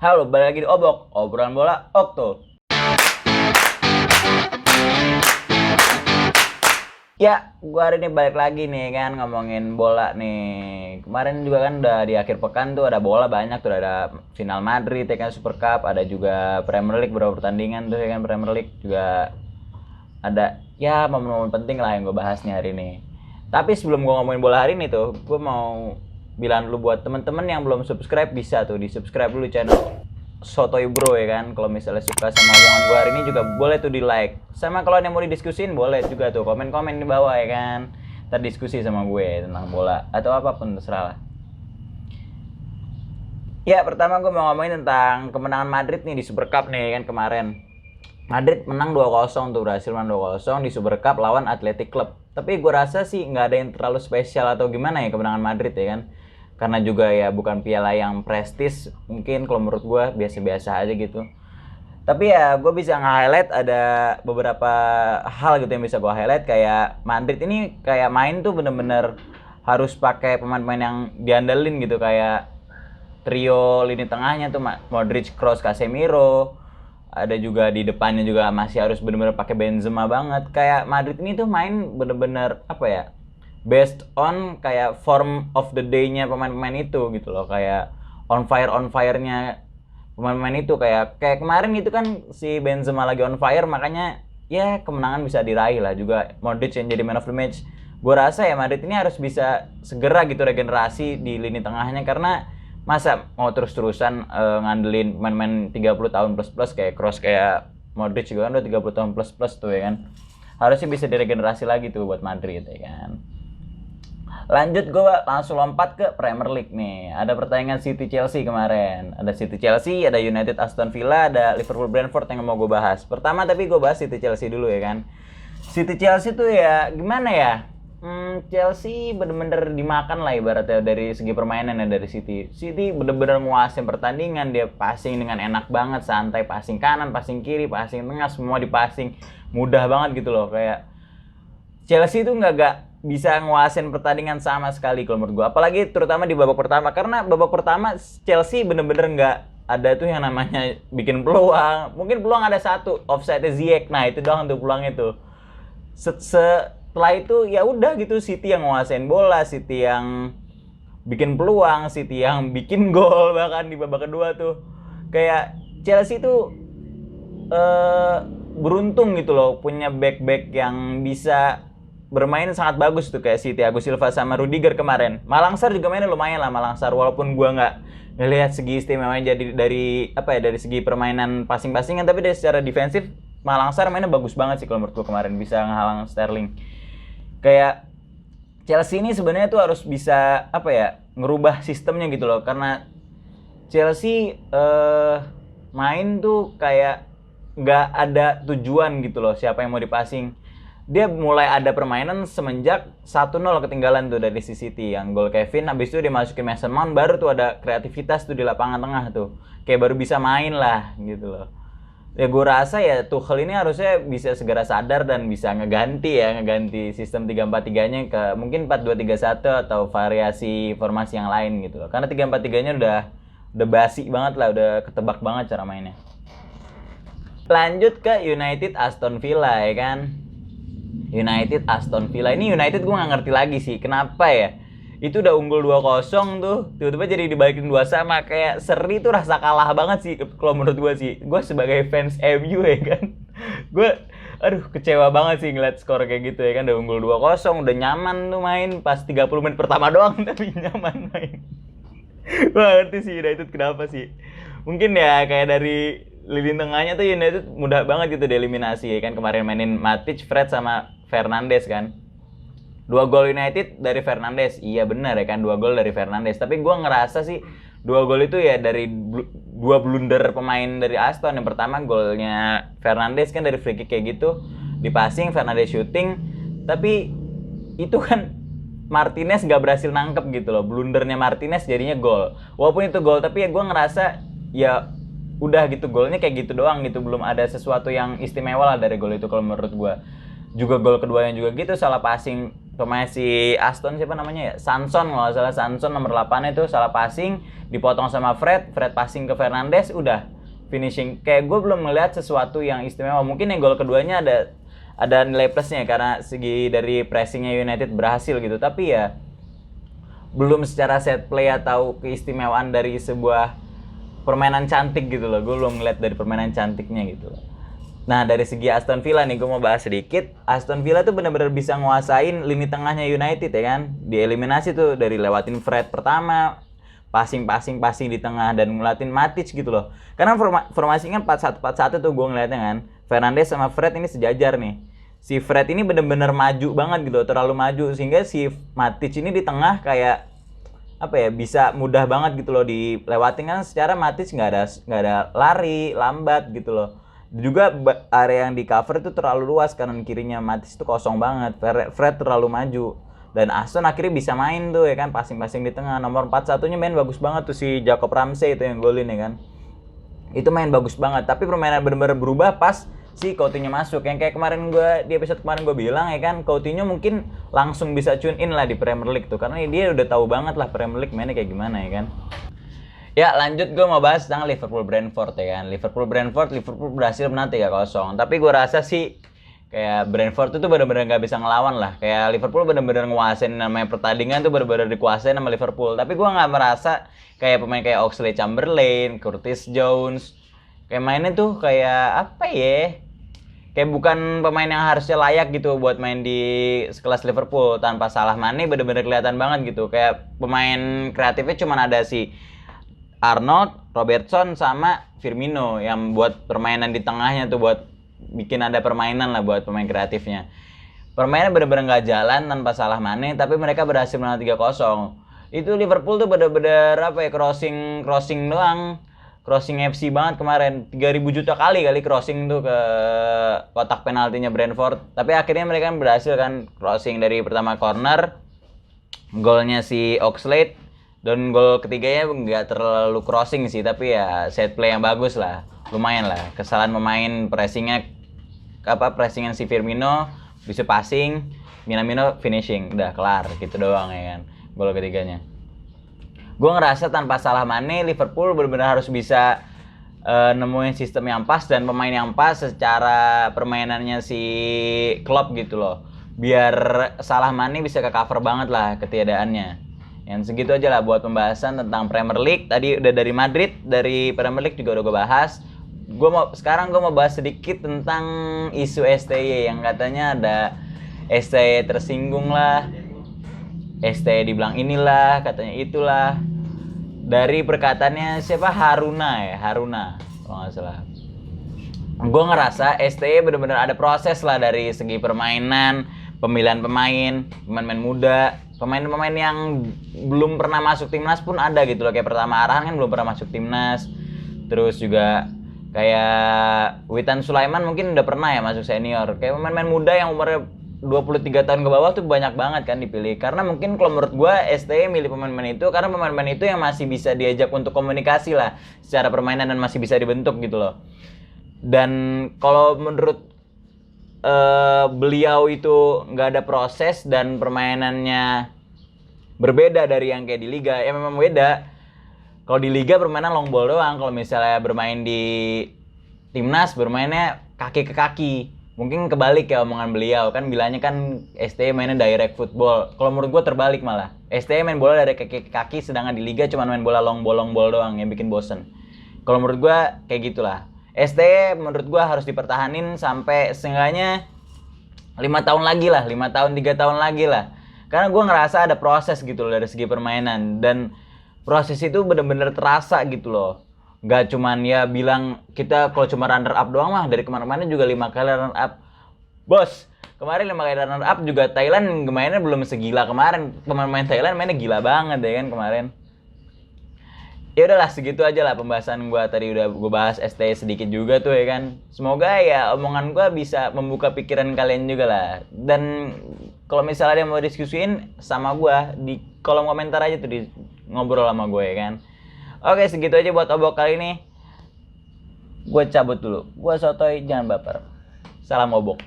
Halo, balik lagi di Obok, obrolan bola Okto. Ya, gua hari ini balik lagi nih kan ngomongin bola nih. Kemarin juga kan udah di akhir pekan tuh ada bola banyak tuh, ada final Madrid ya kan, Super Cup, ada juga Premier League beberapa pertandingan tuh ya kan, Premier League juga ada ya momen-momen penting lah yang gue bahas nih hari ini. Tapi sebelum gue ngomongin bola hari ini tuh, gue mau bilang dulu buat temen-temen yang belum subscribe, bisa tuh di subscribe dulu channel Sotoy Bro ya kan. Kalau misalnya suka sama omongan gue hari ini juga boleh tuh di like. Sama kalau yang mau didiskusin boleh juga tuh komen-komen di bawah ya kan. Ntar diskusi sama gue tentang bola atau apapun terserah lah. Ya pertama gue mau ngomongin tentang kemenangan Madrid nih di Super Cup nih kan kemarin. Madrid menang 2-0 tuh, berhasil menang 2-0 di Super Cup lawan Athletic Club. Tapi gue rasa sih nggak ada yang terlalu spesial atau gimana ya kemenangan Madrid ya kan. Karena juga ya bukan piala yang prestis, mungkin kalau menurut gue biasa-biasa aja gitu. Tapi ya gue bisa nge-highlight ada beberapa hal gitu yang bisa gue highlight. Kayak Madrid ini kayak main tuh bener-bener harus pakai pemain-pemain yang diandelin gitu. Kayak trio lini tengahnya tuh Modric, Kroos, Casemiro. Ada juga di depannya juga masih harus bener-bener pakai Benzema banget. Kayak Madrid ini tuh main bener-bener apa ya, based on kayak form of the day-nya pemain-pemain itu gitu loh. Kayak on fire-nya pemain-pemain itu. Kayak kemarin itu kan si Benzema lagi on fire, makanya ya kemenangan bisa diraih lah. Juga Modric yang jadi man of the match. Gue rasa ya Madrid ini harus bisa segera gitu regenerasi di lini tengahnya, karena masa mau terus-terusan ngandelin pemain-pemain 30 tahun plus-plus kayak Kroos, kayak Modric juga kan udah 30 tahun plus-plus tuh ya kan. Harusnya bisa diregenerasi lagi tuh buat Madrid ya kan. Lanjut gue langsung lompat ke Premier League nih. Ada pertandingan City Chelsea kemarin. Ada City Chelsea, ada United Aston Villa, ada Liverpool Brentford yang mau gue bahas. Pertama tapi gue bahas City Chelsea dulu ya kan. City Chelsea tuh ya gimana ya? Chelsea bener-bener dimakan lah ibaratnya dari segi permainan ya dari City. City bener-bener nguasain pertandingan, dia passing dengan enak banget, santai, passing kanan, passing kiri, passing tengah, semua dipassing. Mudah banget gitu loh. Kayak Chelsea itu nggak bisa nguasain pertandingan sama sekali kalau menurut gue. Apalagi terutama di babak pertama, karena babak pertama Chelsea bener-bener nggak ada tuh yang namanya bikin peluang. Mungkin peluang ada satu, offside Ziyech. Nah itu doang tuh peluang itu. Setelah itu ya udah gitu, City yang nguasain bola, City yang bikin peluang, City yang bikin gol bahkan di babak kedua tuh. Kayak Chelsea tuh beruntung gitu loh punya back-back yang bisa bermain sangat bagus tuh kayak si Thiago Silva sama Rudiger kemarin. Malangsar juga mainnya lumayan lah Malangsar, walaupun gua nggak ngelihat segi istimewanya jadi dari apa ya, dari segi permainan passing-passingan, tapi dari secara defensif Malangsar mainnya bagus banget sih kalau menurut gua kemarin, bisa ngehalang Sterling. Kayak Chelsea ini sebenarnya tuh harus bisa apa ya, ngerubah sistemnya gitu loh, karena Chelsea main tuh kayak nggak ada tujuan gitu loh siapa yang mau dipassing. Dia mulai ada permainan semenjak 1-0 ketinggalan tuh dari City, yang gol Kevin, habis itu dia masukin Mason Mount, baru tuh ada kreativitas tuh di lapangan tengah tuh, kayak baru bisa main lah gitu loh. Ya gue rasa ya Tuchel ini harusnya bisa segera sadar dan bisa ngeganti sistem 3-4-3-nya ke mungkin 4-2-3-1 atau variasi formasi yang lain gitu loh. Karena 3-4-3-nya udah basi banget lah, udah ketebak banget cara mainnya. Lanjut ke United Aston Villa ya kan. United Aston Villa ini, United gue nggak ngerti lagi sih kenapa ya. Itu udah unggul 2-0 tuh, tiba-tiba jadi dibalikin 2-2. Kayak seri tuh, rasa kalah banget sih kalau menurut gue sih. Gue sebagai fans MU ya kan, gue kecewa banget sih ngeliat skor kayak gitu ya kan. Udah unggul 2-0, udah nyaman tuh main, pas 30 menit pertama doang tapi nyaman main. Gue gak ngerti sih United kenapa sih. Mungkin ya kayak dari lini tengahnya tuh United mudah banget gitu dieliminasi ya kan. Kemarin mainin Matic, Fred sama Fernandes kan. 2 gol United dari Fernandes. Iya benar ya kan, 2 gol dari Fernandes. Tapi gue ngerasa sih 2 gol itu ya dari 2 blunder pemain dari Aston. Yang pertama golnya Fernandes kan dari free kick kayak gitu, di passing Fernandes shooting, tapi itu kan Martinez gak berhasil nangkep gitu loh. Blundernya Martinez jadinya gol. Walaupun itu gol, tapi ya gue ngerasa ya udah gitu, golnya kayak gitu doang gitu. Belum ada sesuatu yang istimewa lah dari gol itu kalau menurut gue. Juga gol keduanya juga gitu, salah passing pemain si Aston siapa namanya ya? Sanson kalau nggak salah, Sanson nomor 8 itu salah passing, dipotong sama Fred passing ke Fernandes, udah finishing. Kayak gue belum melihat sesuatu yang istimewa. Mungkin yang gol keduanya ada nilai plusnya karena segi dari pressingnya United berhasil gitu. Tapi ya belum secara set play atau keistimewaan dari sebuah permainan cantik gitu loh. Gue belum ngeliat dari permainan cantiknya gitu loh. Nah dari segi Aston Villa nih gue mau bahas sedikit. Aston Villa tuh benar-benar bisa nguasain lini tengahnya United ya kan. Dieliminasi tuh dari lewatin Fred pertama, passing di tengah dan ngeliatin Matic gitu loh. Karena formasinya 4-1-4-1 tuh gue ngeliatnya kan. Fernandes sama Fred ini sejajar nih. Si Fred ini benar-benar maju banget gitu, terlalu maju sehingga si Matic ini di tengah kayak apa ya, bisa mudah banget gitu loh dilewatin kan. Secara Matic nggak ada lari lambat gitu loh. Juga area yang di cover itu terlalu luas, kanan kirinya Matic itu kosong banget. Fred terlalu maju dan Aston akhirnya bisa main tuh ya kan, passing di tengah. Nomor 41-nya main bagus banget tuh si Jacob Ramsey itu yang golin ya kan. Itu main bagus banget, tapi permainan benar-benar berubah pas si Coutinho masuk. Yang kayak kemarin di episode kemarin gue bilang ya kan, Coutinho mungkin langsung bisa tune in lah di Premier League tuh, karena dia udah tahu banget lah Premier League mainnya kayak gimana ya kan. Ya lanjut gue mau bahas tentang Liverpool-Brentford ya kan. Liverpool berhasil menang 3-0. Tapi gue rasa sih kayak Brentford itu benar-benar nggak bisa ngelawan lah. Kayak Liverpool benar-benar nguasain, namanya pertandingan tuh benar-benar dikuasain sama Liverpool. Tapi gue nggak merasa kayak pemain kayak Oxlade-Chamberlain, Curtis Jones, kayak mainnya tuh kayak apa ya? Kayak bukan pemain yang harusnya layak gitu buat main di sekelas Liverpool. Tanpa Salah Mane benar-benar kelihatan banget gitu. Kayak pemain kreatifnya cuma ada si Arnold, Robertson, sama Firmino yang buat permainan di tengahnya tuh, buat bikin ada permainan lah buat pemain kreatifnya. Permainan bener-bener nggak jalan tanpa Salah Mane, tapi mereka berhasil menang 3-0. Itu Liverpool tuh bener-bener apa ya, crossing doang. Crossing FC banget kemarin. 3.000 juta kali crossing tuh ke kotak penaltinya Brentford. Tapi akhirnya mereka berhasil kan crossing dari pertama corner. Golnya si Oxlade. Dan gol ketiganya nggak terlalu crossing sih, tapi ya set play yang bagus lah, lumayan lah. Kesalahan pemain pressingan si Firmino, bisa passing, Minamino finishing, udah kelar gitu doang ya kan gol ketiganya. Gue ngerasa tanpa Salah Mane Liverpool benar-benar harus bisa nemuin sistem yang pas dan pemain yang pas secara permainannya si Klopp gitu loh, biar Salah Mane bisa ke cover banget lah ketiadaannya. Yang segitu aja lah buat pembahasan tentang Premier League. Tadi udah dari Madrid, dari Premier League juga udah gue bahas. Sekarang gue mau bahas sedikit tentang isu STY yang katanya ada STY tersinggung lah, STY dibilang inilah, katanya itulah. Dari perkataannya siapa, Haruna kalau nggak salah. Gue ngerasa STY benar-benar ada proses lah dari segi permainan, pemilihan pemain muda, pemain yang belum pernah masuk timnas pun ada gitu loh. Kayak pertama Arhan kan belum pernah masuk timnas. Terus juga kayak Witan Sulaiman mungkin udah pernah ya masuk senior. Kayak pemain muda yang umurnya 23 tahun ke bawah tuh banyak banget kan dipilih. Karena mungkin kalau menurut gue STY milih pemain-pemain itu karena pemain-pemain itu yang masih bisa diajak untuk komunikasi lah secara permainan dan masih bisa dibentuk gitu loh. Dan kalau menurut beliau itu nggak ada proses dan permainannya berbeda dari yang kayak di liga, ya memang beda. Kalau di liga permainan long ball doang, kalau misalnya bermain di timnas bermainnya kaki ke kaki. Mungkin kebalik ya omongan beliau, kan bilangnya kan STY mainnya direct football. Kalau menurut gue terbalik malah, STY main bola dari kaki ke kaki, sedangkan di liga cuma main bola long ball doang yang bikin bosen. Kalau menurut gue kayak gitulah. STY menurut gue harus dipertahanin sampai seenggaknya 5 tahun lagi lah, 5 tahun 3 tahun lagi lah. Karena gue ngerasa ada proses gitu loh dari segi permainan, dan proses itu bener-bener terasa gitu loh. Gak cuman ya bilang kita kalau cuma runner up doang mah, dari kemarin-kemarin juga 5 kali runner up. Bos, kemarin 5 kali runner up juga Thailand mainnya belum segila kemarin. Pemain-pemain Thailand mainnya gila banget ya kan kemarin. Ya udahlah segitu aja lah pembahasan gue tadi, udah gue bahas STY sedikit juga tuh ya kan. Semoga ya omongan gue bisa membuka pikiran kalian juga lah. Dan kalau misalnya ada yang mau diskusiin sama gue di kolom komentar aja tuh, di ngobrol sama gue ya kan. Oke segitu aja buat obok kali ini. Gue cabut dulu. Gue sotoy, jangan baper. Salam obok.